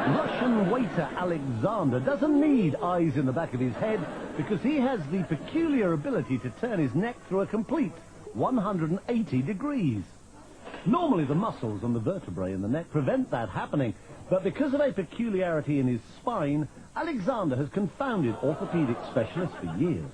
Russian waiter Alexander doesn't need eyes in the back of his head because he has the peculiar ability to turn his neck through a complete 180 degrees. Normally the muscles and the vertebrae in the neck prevent that happening, but because of a peculiarity in his spine, Alexander has confounded orthopedic specialists for years.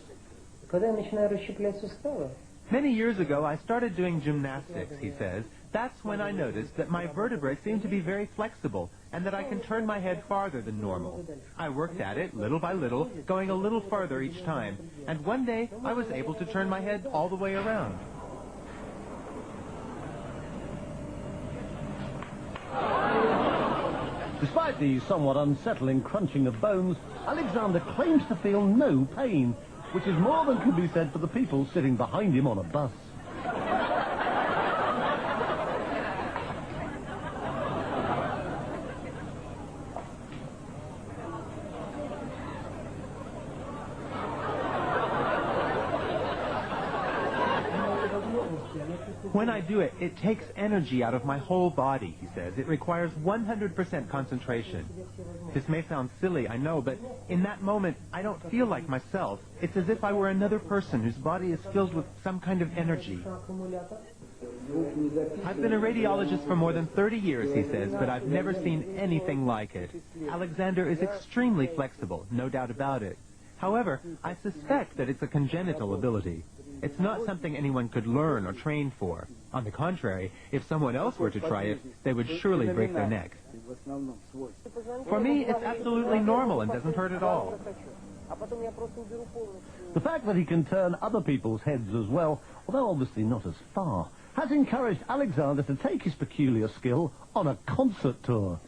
Many years ago, I started doing gymnastics, he says. That's when I noticed that my vertebrae seem to be very flexible and that I can turn my head farther than normal. I worked at it little by little, going a little farther each time, and one day I was able to turn my head all the way around. Despite the somewhat unsettling crunching of bones, Alexander claims to feel no pain, which is more than can be said for the people sitting behind him on a bus. When I do it, it takes energy out of my whole body, he says. It requires 100% concentration. This may sound silly, I know, but in that moment, I don't feel like myself. It's as if I were another person whose body is filled with some kind of energy. I've been a radiologist for more than 30 years, he says, but I've never seen anything like it. Alexander is extremely flexible, no doubt about it. However, I suspect that it's a congenital ability. It's not something anyone could learn or train for. On the contrary, if someone else were to try it, they would surely break their neck. For me, it's absolutely normal and doesn't hurt at all. The fact that he can turn other people's heads as well, although obviously not as far, has encouraged Alexander to take his peculiar skill on a concert tour.